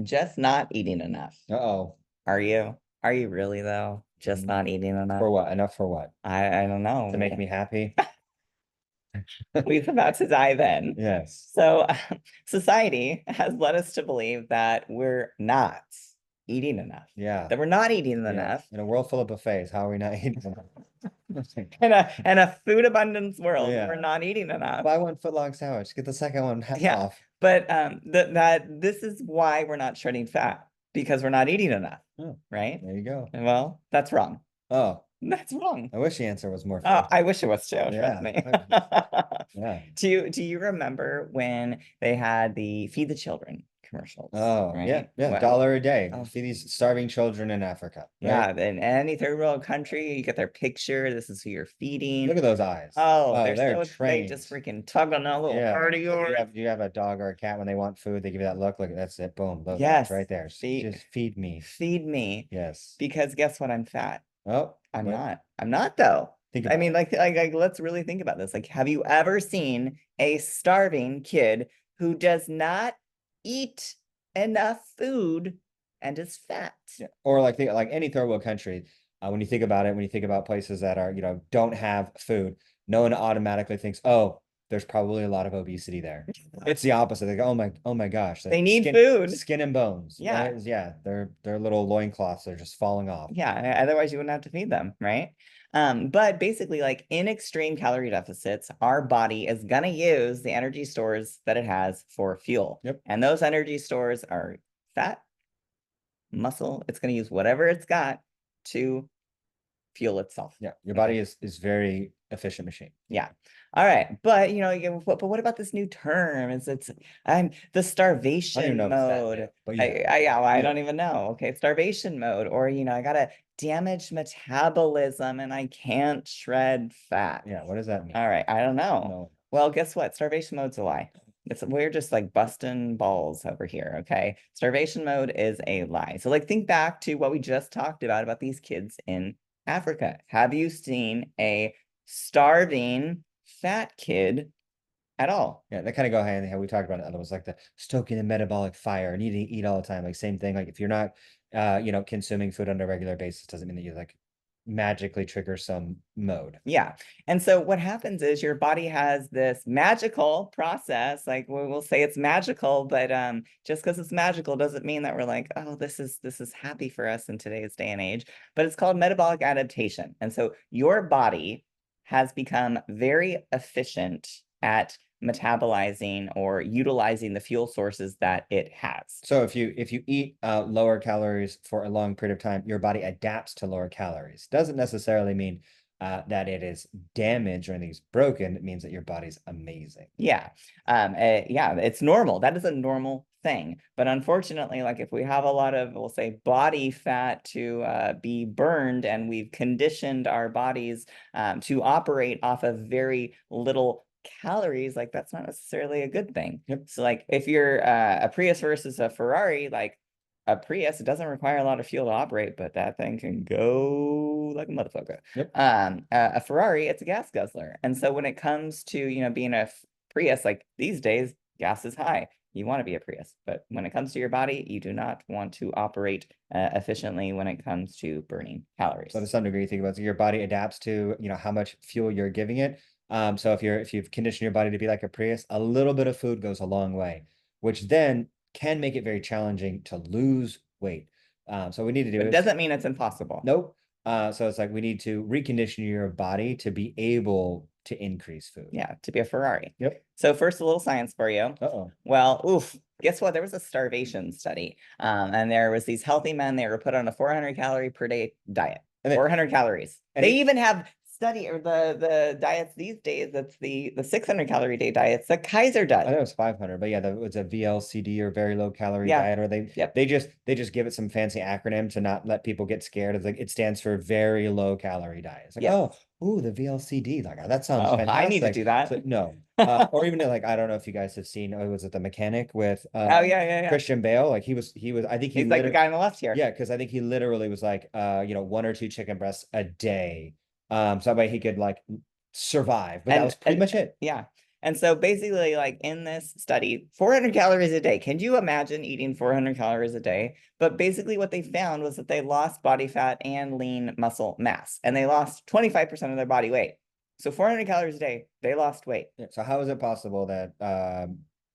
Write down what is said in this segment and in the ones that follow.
just not eating enough. Uh-oh. Are you? Are you really though? Just not eating enough? For what? Enough for what? I don't To make know. me happy? We're about to dive in. Yes. So, society has led us to believe that we're not eating enough, Yeah. that we're not eating Yeah. enough In a world full of buffets, how are we not eating enough? in a food abundance world. We're Yeah. not eating enough. Buy one foot-long sandwich. Get the second one half Yeah, off. but that this is why we're not shedding fat because we're not eating enough, Oh, right? there you go. Well, that's wrong. Oh, That's wrong. I wish the answer was more food. I wish it was too, trust Yeah. me. Yeah. Do you remember when they had the Feed the Children commercials, Oh, yeah. right? Yeah. Well, Dollar a day. oh, Feed these starving children in Africa, right? yeah, in any third world country, you get their picture. This is who you're Look feeding. at those eyes. Oh, Oh, they're they trained. just freaking tug on that little Yeah. heart of yours. You have a dog or a cat when they want food, they give you that look. Look, that's it. Boom. Those eyes Yes, right there. feed Just feed me. feed me Yes. because guess what? I'm fat. Oh, I'm what? not. I'm not though. Think I about mean, it. like, let's really think about this. Like, have you ever seen a starving kid who does not eat enough food and is fat? Yeah. Or like any third world country, when you think about it, when you think about places that are, don't have food, no one automatically thinks, oh, there's probably a lot of obesity there. It's the opposite. They go, oh my gosh, They like need food. skin and bones, Yeah. right? Yeah, their little loincloths are just falling off. Yeah. Otherwise, you wouldn't have to feed them, right? But basically, like in extreme calorie deficits, our body is gonna use the energy stores that it has for fuel. Yep. And those energy stores are fat, muscle. It's gonna use whatever it's got to fuel itself. Yeah. Your Okay. body is very efficient machine. Yeah. All right. But but what about this new term? It's I'm the I don't even know starvation if it's that new, mode. but yeah. Yeah, well, I Yeah. don't even know. Okay, starvation mode, or I got a damaged metabolism and I can't shred fat. Yeah. What does that mean? All right, I don't know. No. Well, guess what? Starvation mode's a lie. We're just like busting balls over here, okay? Starvation mode is a lie. So like think back to what we just talked about these kids in Africa. Have you seen a starving fat kid at all? Yeah, they kind of go hand in hand. We talked about it. Other was like the stoking the metabolic fire, needing to eat all the time. Like same thing. Like if you're not, consuming food on a regular basis, doesn't mean that you like magically trigger some mode. Yeah. And so what happens is your body has this magical process. Like we'll say it's magical, but just because it's magical doesn't mean that we're like, oh, this is happy for us in today's day and age. But it's called metabolic adaptation. And so your body has become very efficient at metabolizing or utilizing the fuel sources that it has. So if you eat lower calories for a long period of time, your body adapts to lower calories. Doesn't necessarily mean that it is damaged or anything's broken. It means that your body's amazing. Yeah. Yeah, it's normal. That is a normal thing. But unfortunately, like if we have a lot of, we'll say, body fat to be burned, and we've conditioned our bodies to operate off of very little calories, like that's not necessarily a good thing. Yep. So like if you're a Prius versus a Ferrari, like a Prius, it doesn't require a lot of fuel to operate, but that thing can go like a motherfucker. Yep. A Ferrari, it's a gas guzzler. And so when it comes to, being a Prius, like these days, gas is high. You want to be a Prius, but when it comes to your body, you do not want to operate efficiently when it comes to burning calories. So to some degree, you think about it, your body adapts to, how much fuel you're giving it. So if you've conditioned your body to be like a Prius, a little bit of food goes a long way, which then can make it very challenging to lose weight. So we need to do But it is doesn't mean it's impossible. nope. So it's like we need to recondition your body to be able to increase food. Yeah, to be a Ferrari. Yep. So first, a little science for you. Uh-oh. Well, oof, guess what? There was a starvation study, and there was these healthy men. They were put on a 400 calorie per day diet. And 400 calories. and They it- even have study or the diets these days. That's the 600 calorie day diets that Kaiser I does. know it's 500, but yeah, it's a VLCD or very low calorie Yeah. diet, or they just give it some fancy acronym to not let people get scared. It's like it stands for very low calorie diet. It's like, Yes. oh, the VLCD, like that sounds Oh, I need to fantastic. do that. It's like, no. Or even like I don't know if you guys have seen, was it The Mechanic with Oh yeah. Christian Bale? Like he was I think He's like the guy on the left here. yeah, because I think he literally was like one or two chicken breasts a day. So that way he could like survive, but that was pretty much it. Yeah. And so basically, like in this study, 400 calories a day. Can you imagine eating 400 calories a day? But basically, what they found was that they lost body fat and lean muscle mass, and they lost 25% of their body weight. So 400 calories a day, they lost weight. Yeah. So how is it possible that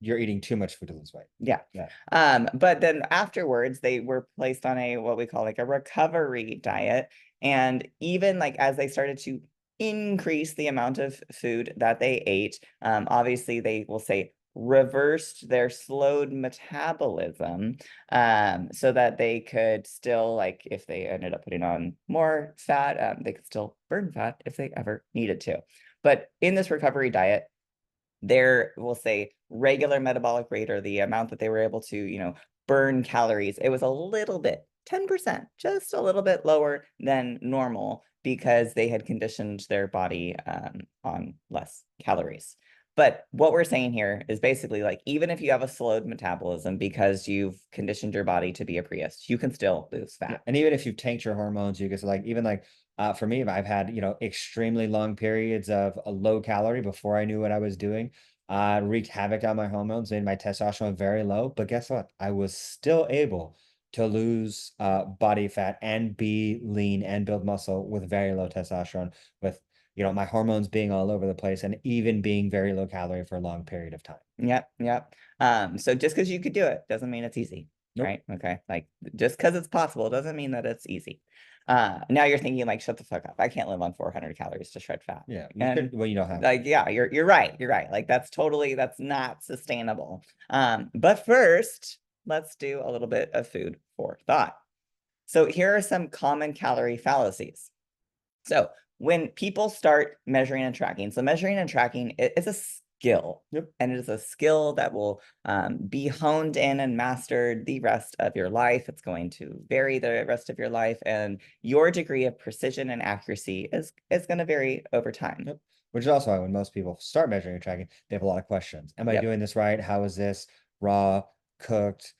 you're eating too much food to lose weight? Yeah. Yeah. But then afterwards, they were placed on a what we call like a recovery diet. And even like as they started to increase the amount of food that they ate, obviously they will say reversed their slowed metabolism, so that they could still, like, if they ended up putting on more fat, they could still burn fat if they ever needed to. But in this recovery diet, their, we'll say, regular metabolic rate, or the amount that they were able to, burn calories, it was a little bit, 10%, just a little bit lower than normal, because they had conditioned their body on less calories. But what we're saying here is basically like, even if you have a slowed metabolism because you've conditioned your body to be a Prius, you can still lose Yeah. fat. And even if you've tanked your hormones, you can, like, even like for me, I've had, extremely long periods of a low calorie before I knew what I was doing. Wreaked havoc on my hormones, made my testosterone very low. But guess what? I was still able to lose body fat and be lean and build muscle with very low testosterone, with, my hormones being all over the place and even being very low calorie for a long period of time. Yep, yep. So just because you could do it doesn't mean it's easy, Nope. right? Okay, like just because it's possible doesn't mean that it's easy. Now you're thinking like, shut the fuck up. I can't live on 400 calories to shred fat. Yeah, you And could. Well, you don't have to. like, yeah, you're right. You're right. Like that's not sustainable. But first, let's do a little bit of food for thought. So here are some common calorie fallacies. So when people start measuring and tracking, so measuring and tracking is a skill. Yep. And it is a skill that will be honed in and mastered the rest of your life. It's going to vary the rest of your life, and your degree of precision and accuracy is going to vary over time. Yep. Which is also why when most people start measuring and tracking, they have a lot of questions. Am I Yep. doing this right? How is this raw, cooked,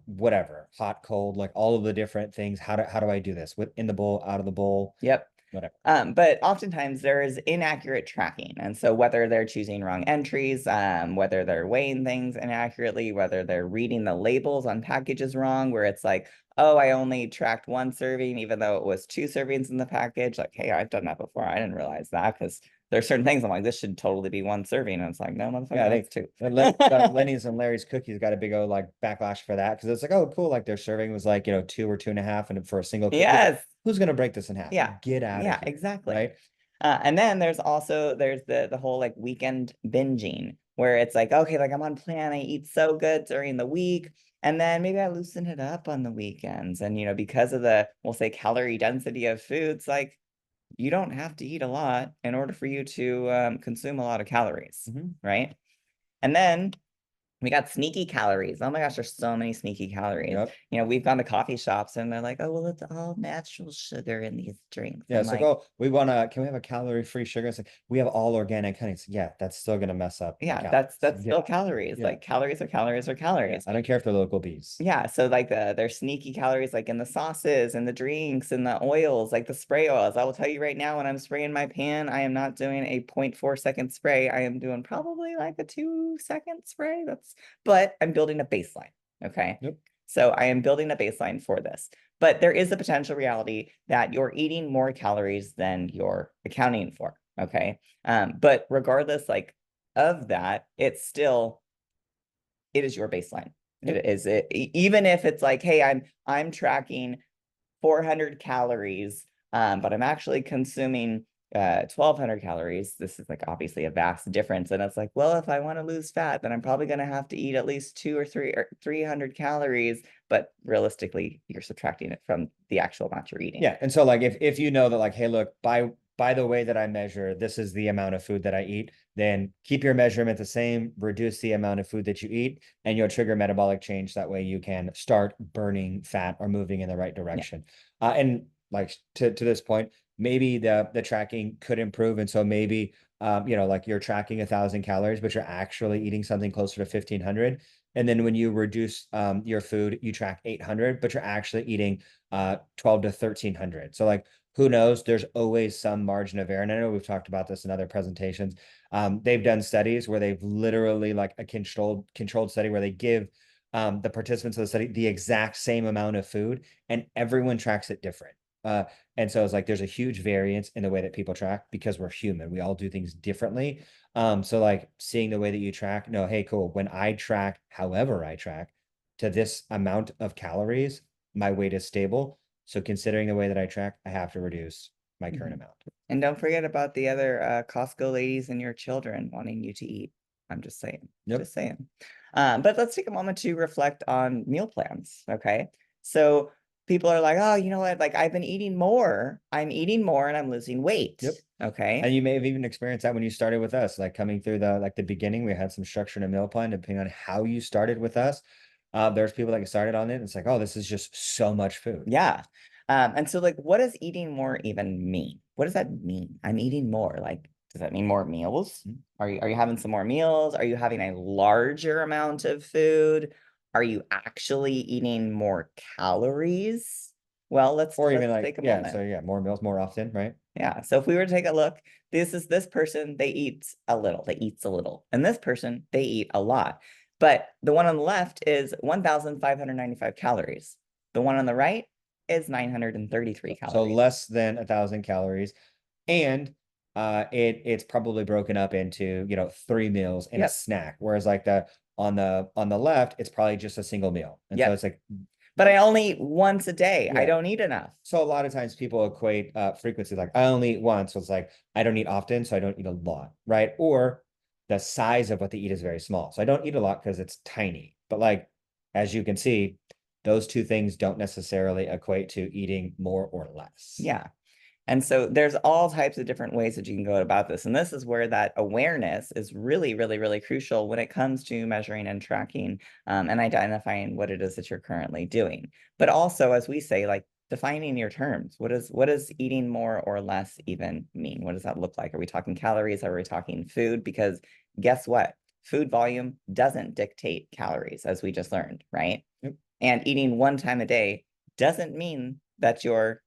whatever, hot, cold, like all of the different things. How do I do this? In the bowl, out of the bowl, Yep. whatever. But oftentimes there is inaccurate tracking. And so whether they're choosing wrong entries, whether they're weighing things inaccurately, whether they're reading the labels on packages wrong, where it's like, oh, I only tracked one serving, even though it was 2 servings in the package. Like, hey, I've done that before. I didn't realize that, because there's certain things I'm like, this should totally be 1 serving. And it's like, no, motherfucker, Yeah, I that's think 2. Lenny's and Larry's cookies got a big old like backlash for that, because it's like, oh, cool, like their serving was like 2 or 2.5, and for a single cookie, Yes. who's gonna break this in half? Yeah. Get out of Yeah, here, exactly. right? And then there's the whole like weekend binging, where it's like, okay, like I'm on plan, I eat so good during the week, and then maybe I loosen it up on the weekends. And because of the, we'll say, calorie density of foods, like you don't have to eat a lot in order for you to consume a lot of calories, right? And then we got sneaky calories. Oh my gosh, there's so many sneaky calories. Yep. We've gone to coffee shops and they're like, oh, well, it's all natural sugar in these drinks. Yeah, I'm it's like, like, oh, can we have a calorie-free sugar? It's like, we have all organic honey. It's like, yeah, that's still gonna mess up the yeah, calories. that's Yeah, still calories. yeah, Like calories are calories are yeah. calories. I don't care if they're local bees. Yeah, so like there's sneaky calories like in the sauces and the drinks and the oils, like the spray oils. I will tell you right now, when I'm spraying my pan, I am not doing a 0.4-second spray. I am doing probably like a 2-second spray. But I'm building a baseline. Okay. Yep. So I am building a baseline for this. But there is a potential reality that you're eating more calories than you're accounting for. Okay. But regardless, like, of that, it is your baseline. Yep. Even if it's like, hey, I'm tracking 400 calories, but I'm actually consuming 1,200 calories. This is like obviously a vast difference. And it's like, well, if I want to lose fat, then I'm probably going to have to eat at least 300 calories. But realistically, you're subtracting it from the actual amount you're eating. Yeah. And so like if you know that, like, hey, look, by the way that I measure, this is the amount of food that I eat, then keep your measurement the same, reduce the amount of food that you eat, and you'll trigger metabolic change. That way you can start burning fat or moving in the right direction. Yeah. And like to this point, maybe the tracking could improve. And so maybe, like you're tracking 1,000 calories, but you're actually eating something closer to 1,500. And then when you reduce your food, you track 800, but you're actually eating 12 to 1,300. So like Who knows? There's always some margin of error. And I know we've talked about this in other presentations. They've done studies where they've literally like a controlled study where they give the participants of the study the exact same amount of food, and everyone tracks it different. And so it's like there's a huge variance in the way that people track because we're human. We all do things differently. So like seeing the way that you track, no, hey, cool. When I track, however I track to this amount of calories, my weight is stable. So considering the way that I track, I have to reduce my current amount. And don't forget about the other Costco ladies and your children wanting you to eat. I'm just saying, Yep. just saying. But let's take a moment to reflect on meal plans. Okay. So people are like, oh, you know what? Like I've been eating more. I'm eating more and I'm losing weight. Yep. Okay. And you may have even experienced that when you started with us, like coming through the beginning, we had some structure in a meal plan depending on how you started with us. There's people that started on it. And it's like, oh, this is just so much food. Yeah. And so like, what does eating more even mean? What does that mean? I'm eating more. Like, does that mean more meals? Are you having some more meals? Are you having a larger amount of food? Are you actually eating more calories? Well, let's Or even like, take a yeah, moment. so yeah, more meals more often, right? Yeah. So if we were to take a look, this is this person, they eats a little, they eats a little. And this person, they eat a lot. But the one on the left is 1,595 calories. The one on the right is 933 So calories. less than 1,000 calories. And it's probably broken up into 3 meals and a Yep. snack. Whereas like the on the left, it's probably just a single meal. And so Yep. it's like, But I only eat once a day. I yeah. don't eat enough. So a lot of times people equate frequency, like I only eat once. So it's like I don't eat often, so I don't eat a lot, right? Or the size of what they eat is very small. So I don't eat a lot because it's tiny. But like as you can see, those two things don't necessarily equate to eating more or less. Yeah. And so there's all types of different ways that you can go about this. And this is where that awareness is really, really, really crucial when it comes to measuring and tracking and identifying what it is that you're currently doing. But also, as we say, like defining your terms. What does eating more or less even mean? What does that look like? Are we talking calories? Are we talking food? Because guess what? Food volume doesn't dictate calories, as we just learned, right? Yep. And eating one time a day doesn't mean that you're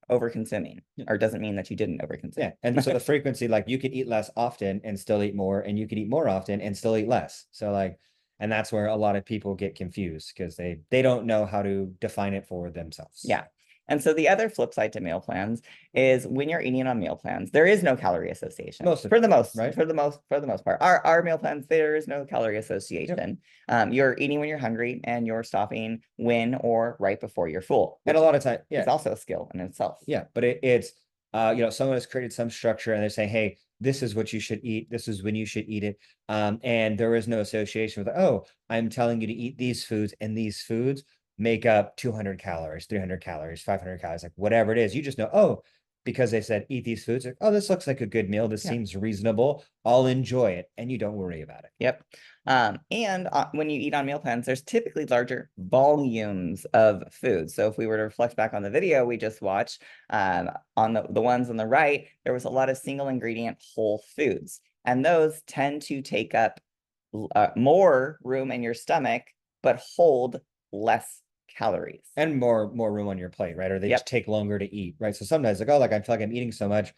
over-consuming, or doesn't mean that you didn't overconsume. Yeah. And so the frequency, like you could eat less often and still eat more, and you could eat more often and still eat less. So like, and that's where a lot of people get confused because they don't know how to define it for themselves. Yeah. And so the other flip side to meal plans is when you're eating on meal plans, there is no calorie association. For the most part. Our meal plans, there is no calorie association. Yep. You're eating when you're hungry and you're stopping when or right before you're full. And a lot of time, yeah. It's also a skill in itself. Yeah, but it's someone has created some structure and they're saying, hey, this is what you should eat. This is when you should eat it. And there is no association with, oh, I'm telling you to eat these foods, and these foods make up 200 calories, 300 calories, 500 calories, like whatever it is. You just know, oh, because they said eat these foods. Like, oh, this looks like a good meal. This seems reasonable. I'll enjoy it. And you don't worry about it. Yep. And when you eat on meal plans, there's typically larger volumes of food. So if we were to reflect back on the video we just watched, on the ones on the right, there was a lot of single ingredient whole foods. And those tend to take up more room in your stomach, but hold less calories. And more room on your plate, right? Or they just take longer to eat, right? So sometimes like, oh, like I feel like I'm eating so much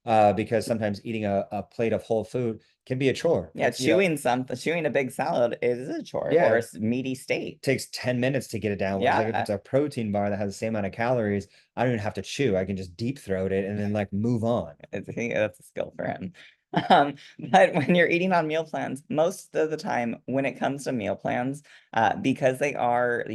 because sometimes eating a plate of whole food can be a chore. Yeah, chewing a big salad is a chore, or a meaty steak. It takes 10 minutes to get it down. Whereas like if it's a protein bar that has the same amount of calories, I don't even have to chew. I can just deep throat it and then like move on. That's a skill for him. But when you're eating on meal plans, most of the time when it comes to meal plans, because they are,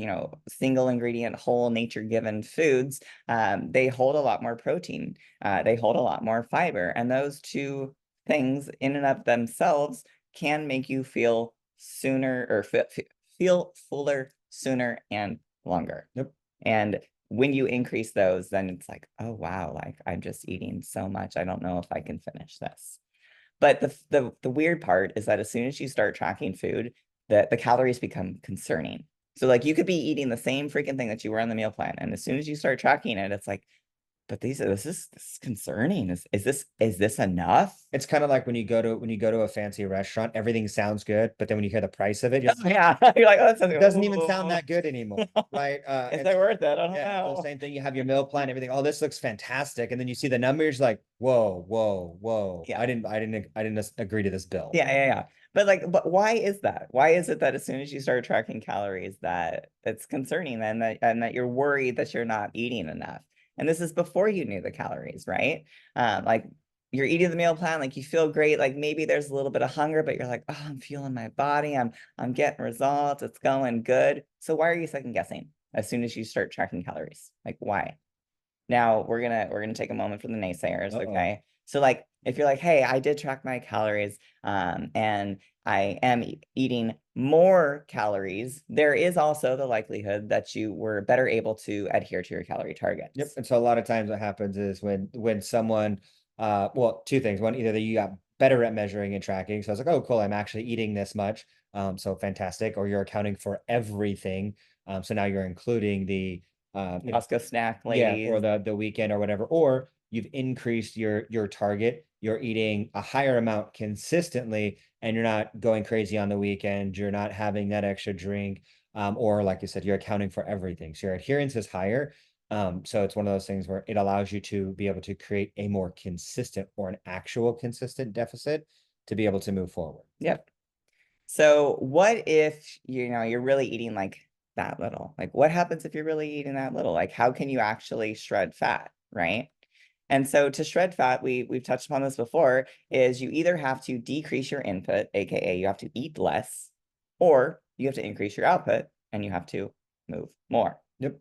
single ingredient, whole nature given foods, they hold a lot more protein. They hold a lot more fiber. And those two things in and of themselves can make you feel sooner or feel fuller sooner and longer. Yep. And when you increase those, then it's like, oh, wow, like I'm just eating so much. I don't know if I can finish this. But the weird part is that as soon as you start tracking food, the calories become concerning. So like you could be eating the same freaking thing that you were on the meal plan. And as soon as you start tracking it, it's like, but this is concerning. Is this enough? It's kind of like when you go to a fancy restaurant, everything sounds good, but then when you hear the price of it, you're Oh, yeah. You're like, "Oh, that sounds it doesn't even sound ooh. that good anymore, right? Is And that worth it? I don't yeah, so know." same thing. You have your meal plan, everything. Oh, this looks fantastic, and then you see the numbers, like, whoa, whoa, whoa! Yeah. I didn't agree to this bill. Yeah, yeah, yeah. But like, but why is that? Why is it that as soon as you start tracking calories, that it's concerning and that you're worried that you're not eating enough? And this is before you knew the calories, right? Like you're eating the meal plan, like you feel great, like maybe there's a little bit of hunger, but you're like, oh, I'm feeling my body, I'm getting results, it's going good. So why are you second guessing as soon as you start tracking calories? Like why? Now we're gonna take a moment for the naysayers, Uh-oh. okay? So like if you're like, hey, I did track my calories, and I am eating more calories, there is also the likelihood that you were better able to adhere to your calorie Yep. targets. And so a lot of times what happens is when someone well, two things. One, either that you got better at measuring and tracking. So I was like, oh, cool, I'm actually eating this much. So fantastic. Or you're accounting for everything. So now you're including the you know, Costco snack yeah, or ladies. the weekend or whatever, or you've increased your target. You're eating a higher amount consistently, and you're not going crazy on the weekend. You're not having that extra drink, or like you said, you're accounting for everything. So your adherence is higher. So it's one of those things where it allows you to be able to create a more consistent or an actual consistent deficit to be able to move forward. Yep. So what if you're really eating like that little? Like what happens if you're really eating that little? Like how can you actually shred fat, right? And so to shred fat, we've touched upon this before, is you either have to decrease your input, aka you have to eat less, or you have to increase your output and you have to move more. Yep,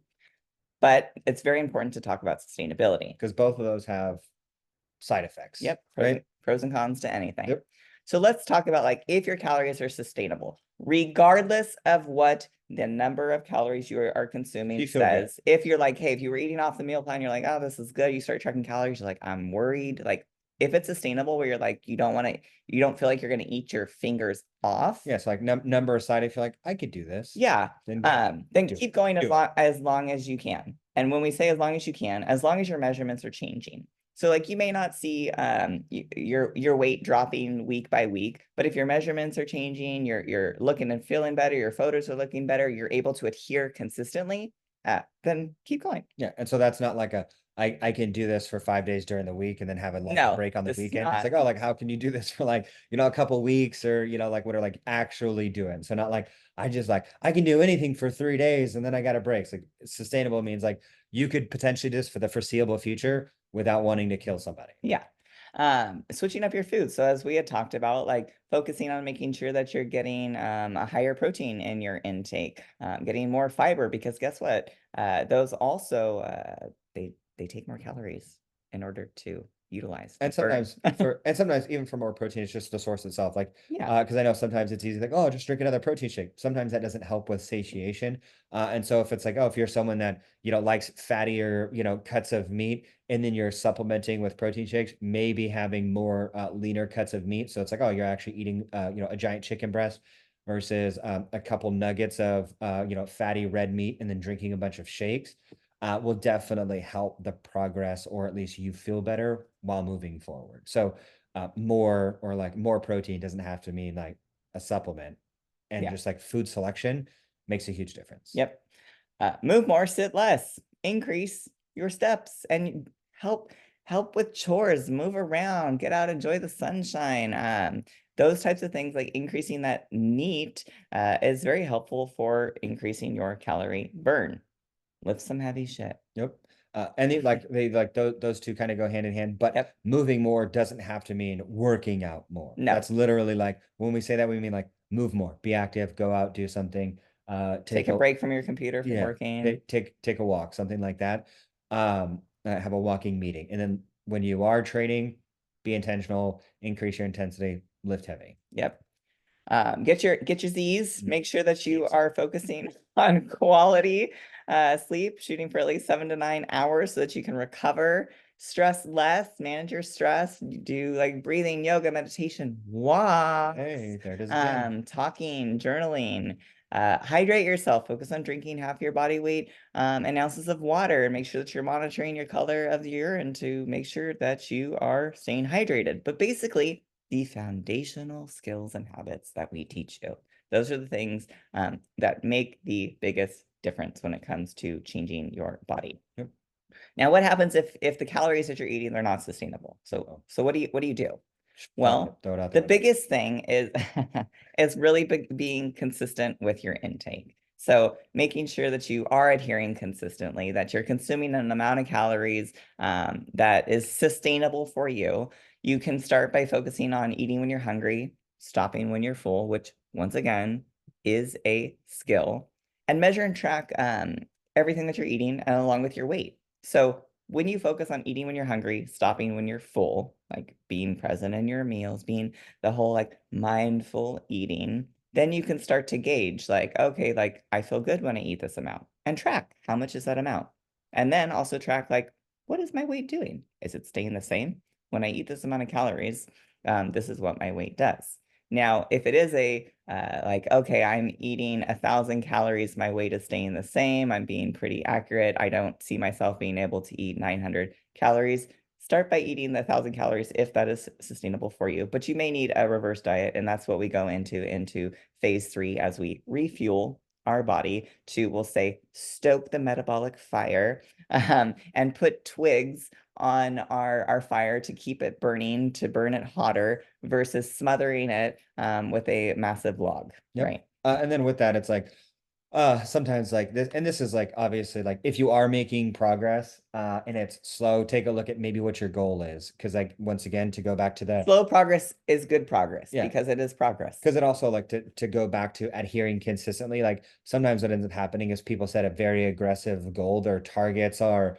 But it's very important to talk about sustainability. because both of those have side effects, Yep, right? pros and cons to anything. Yep. So let's talk about like if your calories are sustainable, regardless of what the number of calories you are consuming You feel good. says. If you're like, hey, if you were eating off the meal plan, you're like, oh, this is good. You start tracking calories, you're like, I'm worried. Like if it's sustainable where you're like, you don't feel like you're gonna eat your fingers off. Yeah, it's like number aside, if you're like, I could do this, Yeah. then go Then do it. keep going Do it. as long as you can. And when we say as long as you can, as long as your measurements are changing. So like you may not see your weight dropping week by week, but if your measurements are changing, you're looking and feeling better, your photos are looking better, you're able to adhere consistently, then keep going. Yeah, and so that's not like a I can do this for 5 days during the week and then have a like a No, break on the this is weekend. It's not. like, oh, like how can you do this for like, a couple weeks or like what are like actually doing? So not like I just like I can do anything for 3 days and then I got a break. It's like sustainable means like you could potentially do this for the foreseeable future without wanting to kill somebody. Yeah. Switching up your food. So as we had talked about, like focusing on making sure that you're getting a higher protein in your intake, getting more fiber, because guess what? Those also they take more calories in order to utilize And and burn. sometimes even for more protein, it's just the source itself. Like, Yeah, because I know sometimes it's easy, like, oh, just drink another protein shake. Sometimes that doesn't help with satiation. And so if it's like, oh, if you're someone that, likes fattier, cuts of meat, and then you're supplementing with protein shakes, maybe having more leaner cuts of meat. So it's like, oh, you're actually eating, a giant chicken breast versus a couple nuggets of, fatty red meat and then drinking a bunch of shakes will definitely help the progress, or at least you feel better while moving forward. So, more or like more protein doesn't have to mean like a supplement, and yeah, just like food selection makes a huge difference. yep. Move more, sit less, increase your steps, and help with chores, move around, get out, enjoy the sunshine. Those types of things, like increasing that NEAT, is very helpful for increasing your calorie burn. Lift some heavy shit. Yep. And they like those two kind of go hand in hand, but Yep. moving more doesn't have to mean working out more. No. That's literally like when we say that, we mean like move more, be active, go out, do something, Take take a a break from your computer from yeah, working. take a walk, something like that. Have a walking meeting, and then when you are training, be intentional, increase your intensity, lift heavy. Yep. Get your Z's. Mhm. Make sure that you Jeez. are focusing on quality sleep, shooting for at least 7 to 9 hours so that you can recover, stress less, manage your stress, do like breathing, yoga, meditation, walks, Hey, there it is again. talking, journaling, Hydrate yourself, focus on drinking half your body weight and ounces of water, and make sure that you're monitoring your color of the urine to make sure that you are staying hydrated. But basically, the foundational skills and habits that we teach you, those are the things that make the biggest difference when it comes to changing your body. Yep. Now, what happens if the calories that you're eating, they're not sustainable? So what do you do? Well, Throw it out the the window. biggest thing is is really being consistent with your intake. So making sure that you are adhering consistently, that you're consuming an amount of calories that is sustainable for you. You can start by focusing on eating when you're hungry, stopping when you're full, which once again is a skill, and measure and track everything that you're eating and along with your weight. So when you focus on eating when you're hungry, stopping when you're full, like being present in your meals, being the whole like mindful eating, then you can start to gauge like, okay, like I feel good when I eat this amount and track how much is that amount. And then also track like, what is my weight doing? Is it staying the same? When I eat this amount of calories, this is what my weight does. Now, if it is a like, okay, I'm eating 1,000 calories, my weight is staying the same, I'm being pretty accurate, I don't see myself being able to eat 900 calories, start by eating the 1,000 calories if that is sustainable for you. But you may need a reverse diet, and that's what we go into phase 3 as we refuel our body to, we'll say, stoke the metabolic fire and put twigs on our fire to keep it burning, to burn it hotter versus smothering it with a massive log, Yep. right? And then with that, it's like sometimes like this, and this is like obviously like if you are making progress and it's slow, take a look at maybe what your goal is. Because like once again, to go back to the Slow progress is good progress yeah, because it is progress. because it also like to go back to adhering consistently, like sometimes what ends up happening is people set a very aggressive goal, their targets are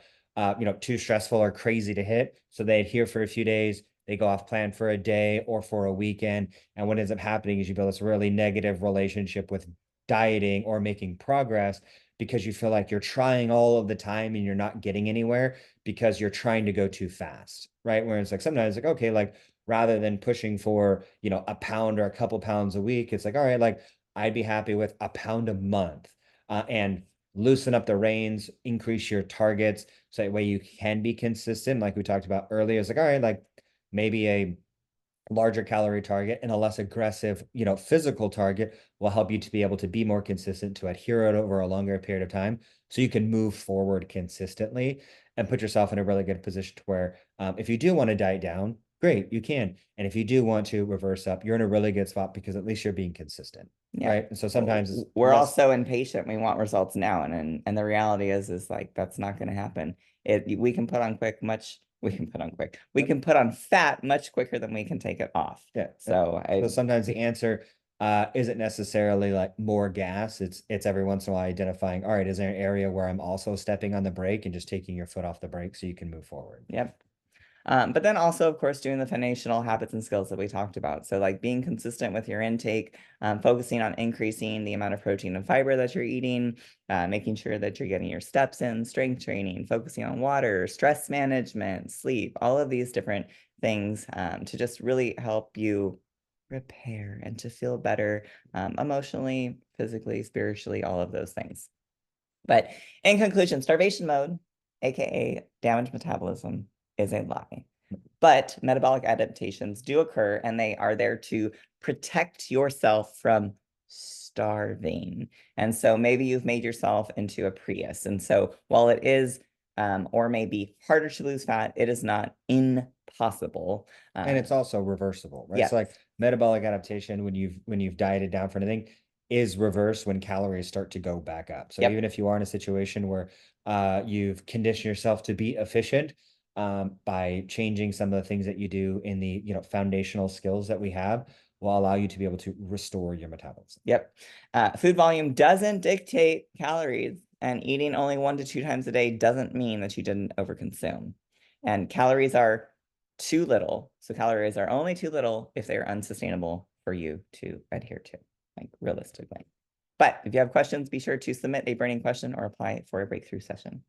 too stressful or crazy to hit, so they adhere for a few days, they go off plan for a day or for a weekend, and what ends up happening is you build this really negative relationship with dieting or making progress because you feel like you're trying all of the time and you're not getting anywhere because you're trying to go too fast, right? Where it's like sometimes like okay, like rather than pushing for, a pound or a couple pounds a week, it's like, all right, like I'd be happy with a pound a month, and loosen up the reins, increase your targets. So that way you can be consistent. Like we talked about earlier, it's like, all right, like maybe a larger calorie target and a less aggressive, physical target will help you to be able to be more consistent, to adhere it over a longer period of time. So you can move forward consistently and put yourself in a really good position to where if you do want to diet down, great, you can. And if you do want to reverse up, you're in a really good spot because at least you're being consistent. Yeah. Right. And so sometimes it's We're all less. so impatient. We want results now. And the reality is like that's not going to happen. We can put on we can put on quick. We Yep. can put on fat much quicker than we can take it off. Yeah. So So I sometimes the answer isn't necessarily like more gas. It's every once in a while identifying, all right, is there an area where I'm also stepping on the brake and just taking your foot off the brake so you can move forward? yep. But then also, of course, doing the foundational habits and skills that we talked about. So, like being consistent with your intake, focusing on increasing the amount of protein and fiber that you're eating, making sure that you're getting your steps in, strength training, focusing on water, stress management, sleep, all of these different things to just really help you repair and to feel better emotionally, physically, spiritually, all of those things. But in conclusion, starvation mode, aka damaged metabolism, is a lie. But metabolic adaptations do occur and they are there to protect yourself from starving. And so maybe you've made yourself into a Prius. And so while it is or may be harder to lose fat, it is not impossible. And it's also reversible, right? Yes. So like metabolic adaptation when you've dieted down for anything is reversed when calories start to go back up. So even Yep. if you are in a situation where you've conditioned yourself to be efficient by changing some of the things that you do in the foundational skills that we have will allow you to be able to restore your metabolism. Yep. Food volume doesn't dictate calories, and eating only 1 to 2 times a day doesn't mean that you didn't overconsume. And calories are too little. So calories are only too little if they are unsustainable for you to adhere to, like realistically. But if you have questions, be sure to submit a burning question or apply for a breakthrough session.